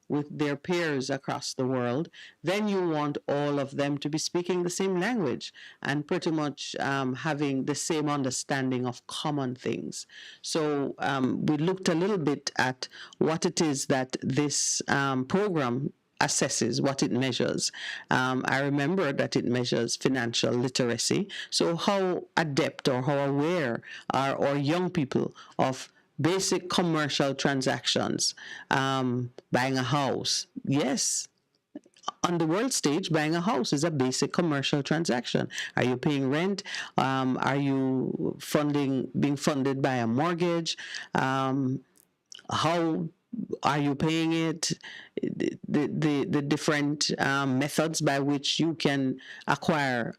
with their peers across the world, then you want all of them to be speaking the same language and pretty much having the same understanding of common things. So we looked a little bit at what it is that this program assesses, what it measures. I remember that it measures financial literacy. So how adept or how aware are our young people of basic commercial transactions? Buying a house, yes, on the world stage, buying a house is a basic commercial transaction. Are you paying rent? Are you being funded by a mortgage? How are you paying it? The different methods by which you can acquire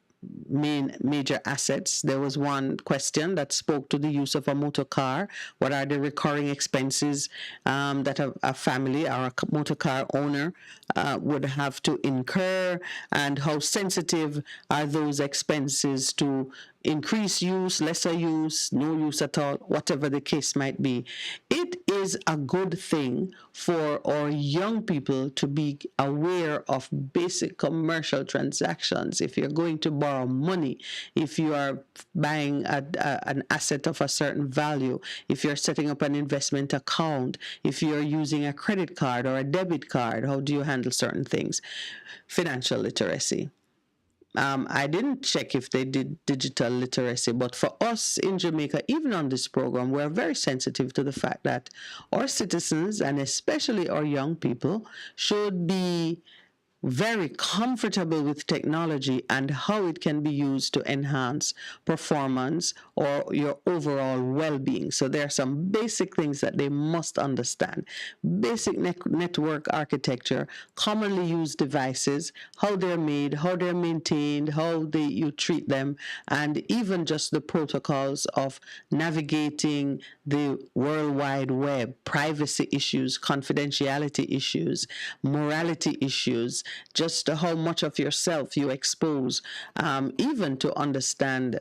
major assets. There was one question that spoke to the use of a motor car. What are the recurring expenses that a family or a motor car owner would have to incur, and how sensitive are those expenses to increased use, lesser use, no use at all, whatever the case might be. It is a good thing for our young people to be aware of basic commercial transactions. If you're going to borrow money, if you are buying an asset of a certain value, if you're setting up an investment account, if you're using a credit card or a debit card, how do you handle certain things? Financial literacy. I didn't check if they did digital literacy, but for us in Jamaica, even on this program, we're very sensitive to the fact that our citizens, and especially our young people, should be very comfortable with technology and how it can be used to enhance performance or your overall well-being. So there are some basic things that they must understand. Basic network architecture, commonly used devices, how they're made, how they're maintained, how you treat them, and even just the protocols of navigating the World Wide Web, privacy issues, confidentiality issues, morality issues, just how much of yourself you expose, even to understand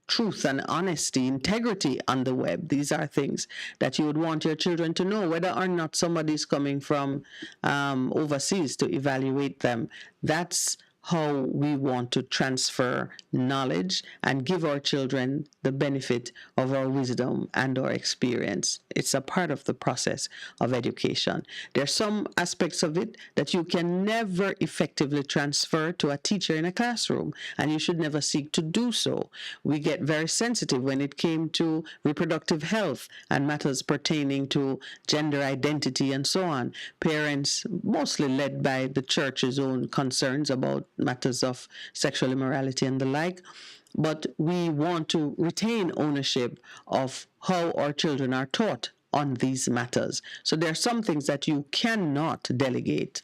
truth and honesty, integrity on the web. These are things that you would want your children to know, whether or not somebody's coming from overseas to evaluate them. That's how we want to transfer knowledge and give our children the benefit of our wisdom and our experience. It's a part of the process of education. There are some aspects of it that you can never effectively transfer to a teacher in a classroom, and you should never seek to do so. We get very sensitive when it came to reproductive health and matters pertaining to gender identity and so on. Parents, mostly led by the church's own concerns about matters of sexual immorality and the like, but we want to retain ownership of how our children are taught on these matters. So there are some things that you cannot delegate.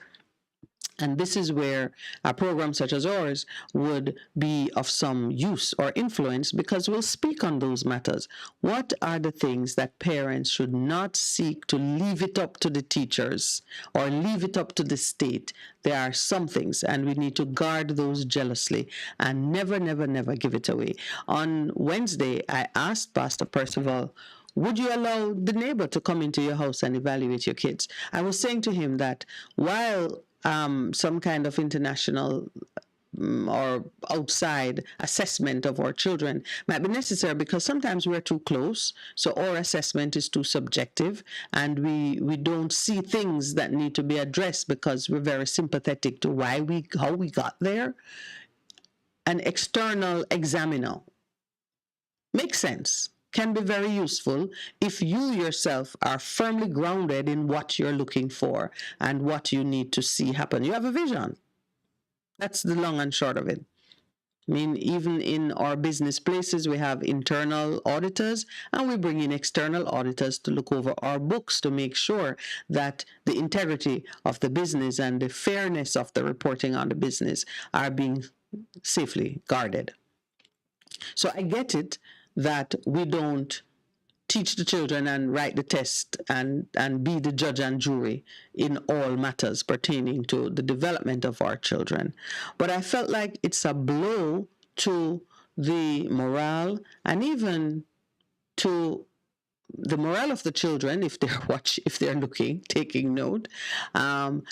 And this is where a program such as ours would be of some use or influence, because we'll speak on those matters. What are the things that parents should not seek to leave it up to the teachers or leave it up to the state? There are some things, and we need to guard those jealously and never, never, never give it away. On Wednesday, I asked Pastor Percival, would you allow the neighbor to come into your house and evaluate your kids? I was saying to him that while some kind of international or outside assessment of our children might be necessary, because sometimes we're too close, so our assessment is too subjective, and we don't see things that need to be addressed because we're very sympathetic to how we got there. An external examiner makes sense, can be very useful if you yourself are firmly grounded in what you're looking for and what you need to see happen. You have a vision. That's the long and short of it. I mean, even in our business places, we have internal auditors, and we bring in external auditors to look over our books to make sure that the integrity of the business and the fairness of the reporting on the business are being safely guarded. So I get it that we don't teach the children and write the test and be the judge and jury in all matters pertaining to the development of our children. But I felt like it's a blow to the morale and even to the morale of the children, if they're if they're looking, taking note, the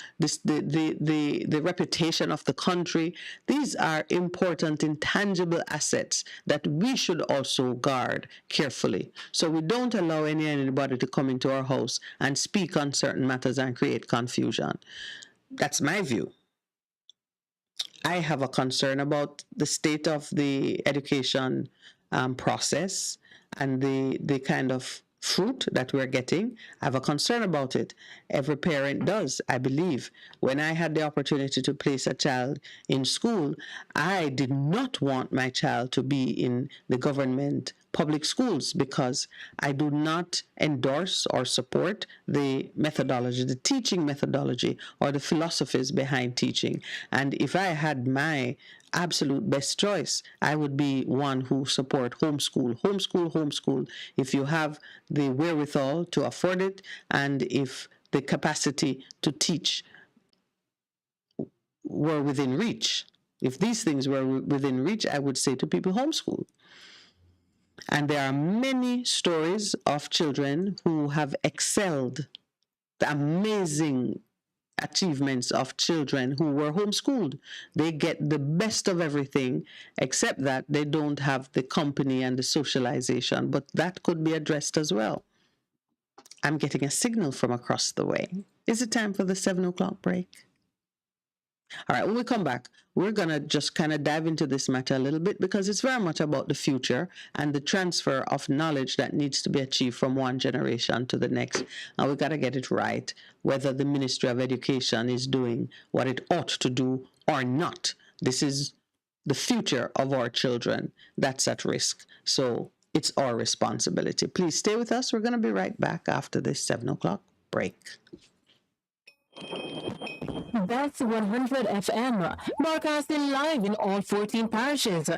reputation of the country. These are important, intangible assets that we should also guard carefully, so we don't allow anybody to come into our house and speak on certain matters and create confusion. That's my view. I have a concern about the state of the education process and the kind of fruit that we're getting. I have a concern about it. Every parent does, I believe. When I had the opportunity to place a child in school, I did not want my child to be in the government public schools because I do not endorse or support the methodology, the teaching methodology, or the philosophies behind teaching. And if I had my absolute best choice, I would be one who support homeschool, homeschool, homeschool. If you have the wherewithal to afford it, and if the capacity to teach were within reach, if these things were within reach, I would say to people, homeschool. And there are many stories of children who have excelled, the amazing achievements of children who were homeschooled. They get the best of everything, except that they don't have the company and the socialization. But that could be addressed as well. I'm getting a signal from across the way. Is it time for the 7 o'clock break? All right, when we come back, we're going to just kind of dive into this matter a little bit because it's very much about the future and the transfer of knowledge that needs to be achieved from one generation to the next. And we got to get it right, whether the Ministry of Education is doing what it ought to do or not. This is the future of our children that's at risk. So it's our responsibility. Please stay with us. We're going to be right back after this 7 o'clock break. That's 100 FM, broadcasting live in all 14 parishes.